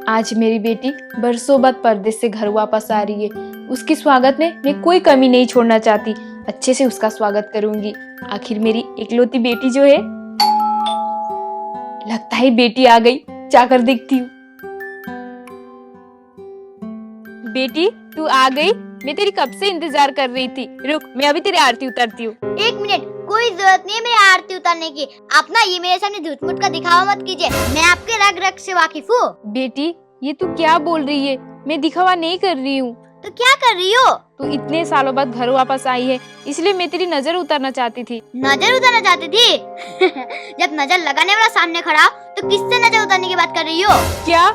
आज मेरी बेटी बरसों बाद परदेश से घर वापस आ रही है। उसके स्वागत में मैं कोई कमी नहीं छोड़ना चाहती। अच्छे से उसका स्वागत करूंगी। आखिर मेरी इकलौती बेटी जो है। लगता है बेटी आ गई, जाकर देखती हूँ। बेटी तू आ गई? मैं तेरी कब से इंतजार कर रही थी। रुक, मैं अभी तेरी आरती उतारती हूँ। 1 मिनट, कोई जरूरत नहीं है मेरी आरती उतारने की। आप ना ये मेरे सामने झूठ मूठ का दिखावा मत कीजिए। मैं आपके रग रग से वाकिफ हूँ। बेटी ये तू क्या बोल रही है? मैं दिखावा नहीं कर रही हूँ। तो क्या कर रही हो? तू इतने सालों बाद घर वापस आई है, इसलिए मैं तेरी नजर उतारना चाहती थी। नजर उतारना चाहती थी? जब नजर लगाने वाला सामने खड़ा हो, तो किससे नजर उतारने की बात कर रही हो? क्या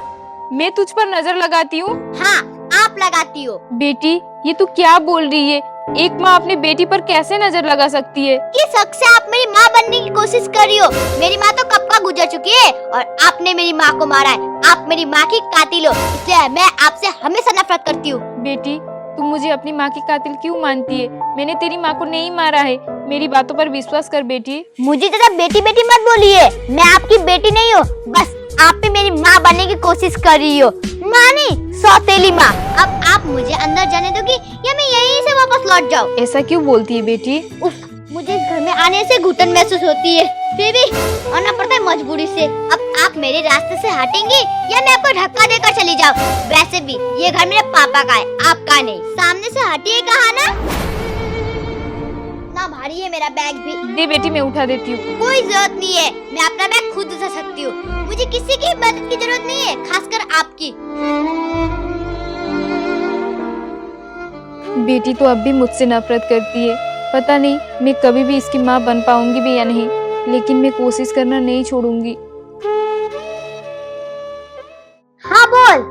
मैं तुझ पर नजर लगाती हूँ? हाँ, आप लगाती हो। बेटी ये तू क्या बोल रही है? एक माँ अपनी बेटी पर कैसे नजर लगा सकती है? किस हक से आप मेरी माँ बनने की कोशिश कर रही हो? मेरी माँ तो कब का गुजर चुकी है और आपने मेरी माँ को मारा है। आप मेरी माँ की कातिल हो, इसलिए मैं आपसे हमेशा नफरत करती हूँ। बेटी तुम मुझे अपनी माँ की कातिल क्यों मानती है? मैंने तेरी माँ को नहीं मारा है। मेरी बातों पर विश्वास कर बेटी। मुझे ज्यादा बेटी बेटी मत बोलिए। मैं आपकी बेटी नहीं हूँ, बस आप भी मेरी माँ बनने की कोशिश कर रही हो। माँ नहीं, सौतेली माँ। अब आप मुझे अंदर जाने दोगी या मैं यहीं से वापस लौट जाऊँ? ऐसा क्यों बोलती है बेटी? उफ, मुझे इस घर में आने से घुटन महसूस होती है, फिर भी आना पड़ता है मजबूरी से। अब आप मेरे रास्ते से हटेंगी या मैं आपको धक्का देकर चली जाऊँ? वैसे भी ये घर मेरे पापा का है, आपका नहीं। सामने से हटिए कहा ना। ना भारी है मेरा बैग भी। दे बेटी, मैं उठा देती हूँ। कोई जरूरत नहीं है, मैं अपना बैग खुद उठा सकती हूँ। मुझे किसी की मदद की जरूरत नहीं है, खासकर आपकी। बेटी तो अब भी मुझसे नफरत करती है। पता नहीं मैं कभी भी इसकी माँ बन पाऊंगी भी या नहीं, लेकिन मैं कोशिश करना नहीं छोड़ूंगी। हाँ बोल।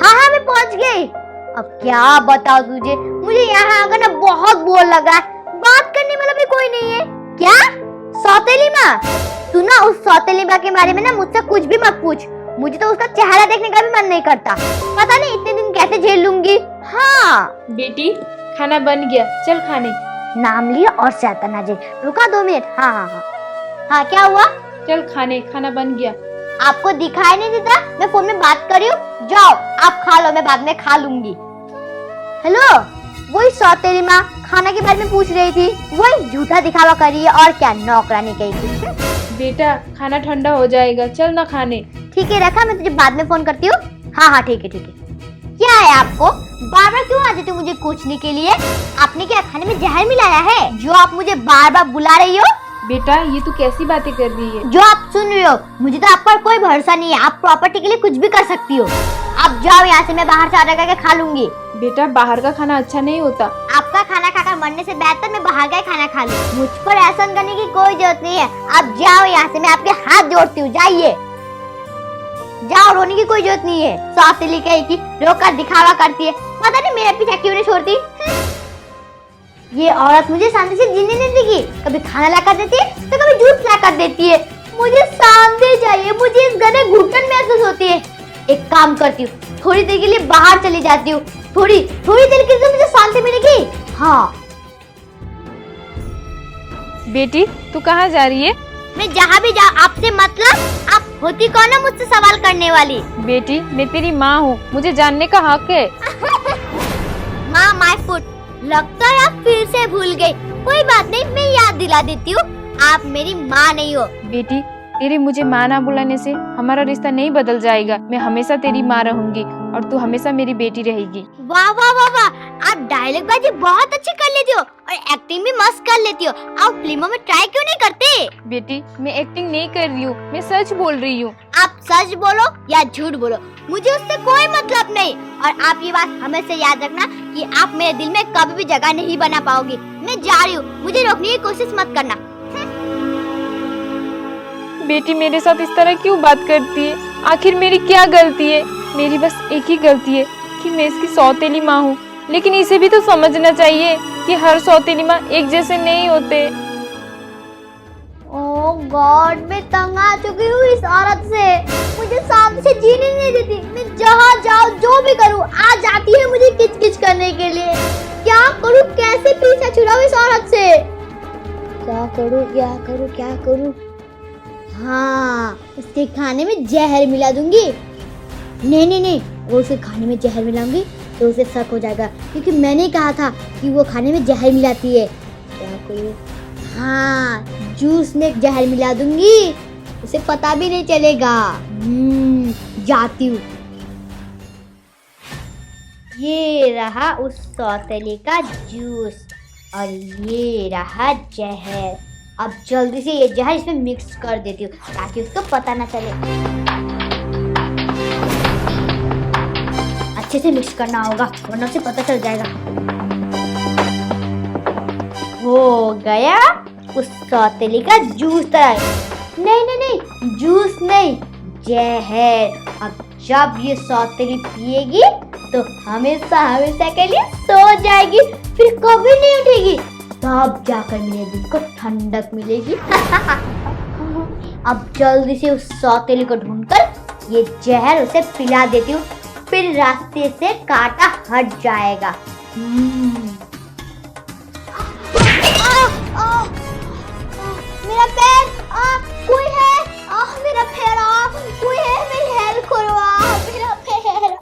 हाँ, मैं पहुँच गई। अब क्या बताओ तुझे, मुझे यहाँ आकर ना बहुत बोर लगा है। बात करने वाला भी कोई नहीं है। क्या? सौतेली माँ? तू ना उस सौतेली माँ के बारे में ना मुझसे कुछ भी मत पूछ। मुझे तो उसका चेहरा देखने का भी मन नहीं करता। पता नहीं इतने दिन कैसे झेल लूंगी। हाँ बेटी खाना बन गया, चल खाने। नाम लिया और शैतान आ जाए। रुका 2 मिनट। हाँ, क्या हुआ? चल खाने, खाना बन गया। आपको दिखाई नहीं देता मैं फोन में बात कर रही हूँ? जाओ आप खा लो, मैं बाद में खा लूंगी। हेलो, वही सौतेली माँ खाना के बारे में पूछ रही थी। वही झूठा दिखावा कर रही है और क्या, नौकरानी कही थी। बेटा खाना ठंडा हो जाएगा, चल ना खाने। ठीक है रखा, मैं तुझे बाद में फोन करती हूँ। हाँ ठीक है। क्या है आपको? बार बार क्यों आ जाते हो मुझे पूछने के लिए? आपने क्या खाने में जहर मिलाया है जो आप मुझे बार बार बुला रही हो? बेटा ये तू कैसी बातें कर रही है? जो आप सुन रही हो, मुझे तो आप पर कोई भरोसा नहीं है। आप प्रॉपर्टी के लिए कुछ भी कर सकती हो। आप जाओ यहाँ से, मैं बाहर से ऑर्डर करके खा लूंगी। बेटा बाहर का खाना अच्छा नहीं होता। आपका खाना खाकर मरने से बेहतर मैं बाहर का ही खाना खा लूं। मुझ पर एहसान करने की कोई जरूरत नहीं है। आप जाओ यहाँ से, मैं आपके हाथ जोड़ती हूँ। जाइए, जाओ, रोने की कोई जरूरत नहीं है। सौतेली कही की रोकर दिखावा करती है, पता नहीं मेरा पीछा क्यों नहीं छोड़ती। ये औरत मुझे शांति से जीने नहीं देगी। कभी खाना ला कर देती है तो कभी झूठ ला कर देती है। मुझे शांति चाहिए, मुझे इस घर में घुटन महसूस होती है। एक काम करती हूँ, थोड़ी देर के लिए बाहर चली जाती हूँ। थोड़ी देर के लिए मुझे शांति मिलेगी। हाँ बेटी तू कहाँ जा रही है? मैं जहाँ भी जाऊँ आपसे मतलब? आप होती कौन है मुझसे सवाल करने वाली? बेटी मैं तेरी माँ हूँ, मुझे जानने का हक है। माँ माय फुट, लगता है आप फिर से भूल गई। कोई बात नहीं, मैं याद दिला देती हूँ। आप मेरी माँ नहीं हो। बेटी तेरे मुझे माँ ना बुलाने से हमारा रिश्ता नहीं बदल जाएगा। मैं हमेशा तेरी माँ रहूंगी और तू हमेशा मेरी बेटी रहेगी। वाह वाह वाह वाह, आप डायलॉग बाजी बहुत अच्छी कर लेती हो और एक्टिंग भी मस्त कर लेती हो। आप फिल्मों में ट्राई क्यों नहीं करते? बेटी मैं एक्टिंग नहीं कर रही हूँ, मैं सच बोल रही हूँ। आप सच बोलो या झूठ बोलो, मुझे उससे कोई मतलब नहीं। और आप ये बात हमेशा याद रखना कि आप मेरे दिल में कभी भी जगह नहीं बना पाओगी। मैं जा रही हूँ, मुझे रोकने की कोशिश मत करना। बेटी मेरे साथ इस तरह क्यों बात करती है? आखिर मेरी क्या गलती है? मेरी बस एक ही गलती है कि मैं इसकी सौतेली माँ हूँ, लेकिन इसे भी तो समझना चाहिए कि हर सौतेली माँ एक जैसे नहीं होते। ओह गॉड, मैं तंग आ चुकी हूँ इस औरत से। मुझे शांति से जीने नहीं देती। मैं जहाँ जाऊँ जो भी करूँ आ जाती है मुझे किच किच करने के लिए। क्या करूँ, कैसे पीछा छुड़ाऊँ इस औरत से? क्या करूँ? हाँ, उसके खाने में जहर मिला दूंगी। नहीं नहीं नहीं, वो उसे खाने में जहर मिलाऊंगी तो उसे शक हो जाएगा, क्योंकि मैंने कहा था कि वो खाने में जहर मिलाती है। क्या कोई, हाँ, जूस में जहर मिला दूंगी, उसे पता भी नहीं चलेगा। जाती हूँ। ये रहा उस सौतेली का जूस और ये रहा जहर। अब जल्दी से ये जहर इसमें मिक्स कर देती हूँ ताकि उसको पता ना चले। अच्छे से मिक्स करना होगा वरना उसे पता चल जाएगा। हो गया उस सौतेली का जूस तैयार। नहीं नहीं नहीं, जूस नहीं, जहर। अब जब ये सौतेली पिएगी तो हमेशा हमेशा के लिए सो जाएगी, फिर कभी नहीं उठेगी। तब जाकर मेरे दिल को ठंडक मिलेगी। अब जल्दी से उस सौतेली को ढूंढकर ये जहर उसे पिला देती हूँ, फिर रास्ते से कांटा हट जाएगा। मेरा पैर, कोई है, मेरा पैर, कोई है, मेरी हेल्प करो, मेरा पैर,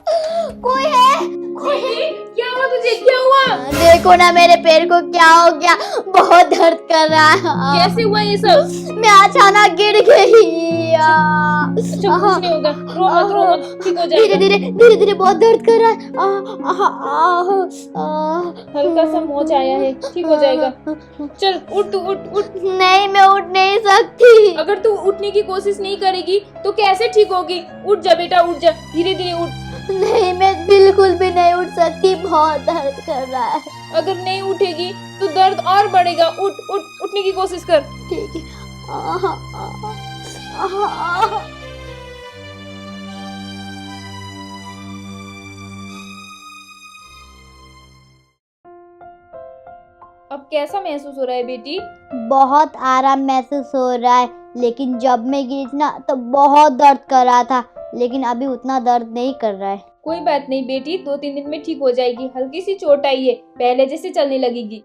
कोई है, कोई है। क्या हुआ तुझे, क्या हुआ? देखो ना मेरे पैर को क्या हो गया, बहुत दर्द कर रहा है। कैसे हुआ ये सब? मैं अचानक गिर गई। अच्छा, कुछ नहीं होगा, रो मत, ठीक हो जाएगा। धीरे धीरे बहुत दर्द कर रहा है। हल्का सा मोच आया है, ठीक हो जाएगा। चल उठ, तू उठ। नहीं, मैं उठ नहीं सकती। अगर तू उठने की कोशिश नहीं करेगी तो कैसे ठीक होगी? उठ जा बेटा, उठ जा, धीरे धीरे उठ। नहीं, मैं बिल्कुल भी नहीं उठ सकती, बहुत दर्द कर रहा है। अगर नहीं उठेगी तो दर्द और बढ़ेगा। उठने की कोशिश कर। ठीक है। अब कैसा महसूस हो रहा है बेटी? बहुत आराम महसूस हो रहा है, लेकिन जब मैं गिरी थी ना तो बहुत दर्द कर रहा था, लेकिन अभी उतना दर्द नहीं कर रहा है। कोई बात नहीं बेटी, 2-3 दिन में ठीक हो जाएगी। हल्की सी चोट आई है, पहले जैसे चलने लगेगी।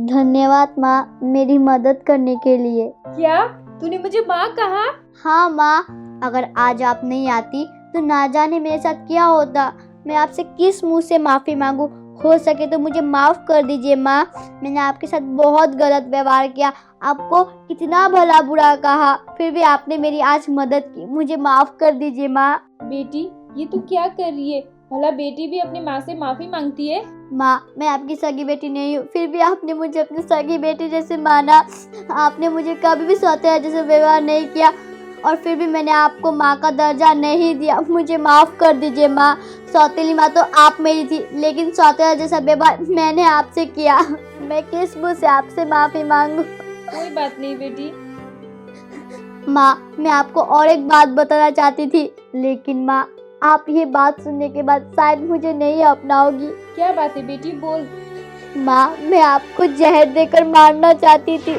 धन्यवाद माँ, मेरी मदद करने के लिए। क्या तूने मुझे माँ कहा? हाँ माँ, अगर आज आप नहीं आती तो ना जाने मेरे साथ क्या होता। मैं आपसे किस मुंह से माफी मांगू, हो सके तो मुझे माफ कर दीजिए माँ। मैंने आपके साथ बहुत गलत व्यवहार किया, आपको कितना भला बुरा कहा, फिर भी आपने मेरी आज मदद की, मुझे माफ कर दीजिए माँ। बेटी ये तू क्या कर रही है? भला बेटी भी अपनी माँ से माफी मांगती है? माँ, मैं आपकी सगी बेटी नहीं हूँ, फिर भी आपने मुझे अपनी सगी बेटी जैसे माना। आपने मुझे कभी भी सौतेला जैसे व्यवहार नहीं किया और फिर भी मैंने आपको माँ का दर्जा नहीं दिया, मुझे माफ कर दीजिए माँ। सौतेली माँ तो आप मेरी थी, लेकिन सौतेला जैसा व्यवहार मैंने आपसे किया। मैं किस मुँह से आपसे माफी मांगू? कोई बात नहीं बेटी। माँ, मैं आपको और एक बात बताना चाहती थी, लेकिन माँ आप ये बात सुनने के बाद शायद मुझे नहीं अपनाओगी। क्या बात है बेटी, बोल। माँ, मैं आपको जहर देकर मारना चाहती थी,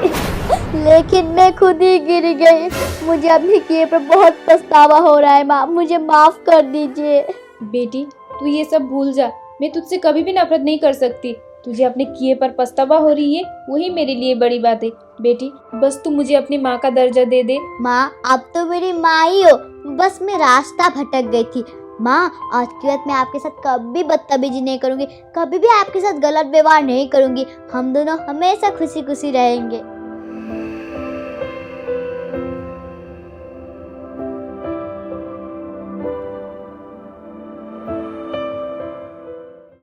लेकिन मैं खुद ही गिर गई। मुझे अपने किए पर बहुत पछतावा हो रहा है माँ, मुझे माफ कर दीजिए। बेटी तू ये सब भूल जा, मैं तुझसे कभी भी नफरत नहीं कर सकती। तुझे अपने किए पर पछतावा हो रही है, वही मेरे लिए बड़ी बात है। बेटी बस तू मुझे अपनी माँ का दर्जा दे दे। माँ, आप तो मेरी माँ ही हो, बस मैं रास्ता भटक गई थी। माँ, आज के बाद मैं आपके साथ कभी बदतमीजी नहीं करूँगी, कभी भी आपके साथ गलत व्यवहार नहीं करूँगी। हम दोनों हमेशा खुशी खुशी रहेंगे।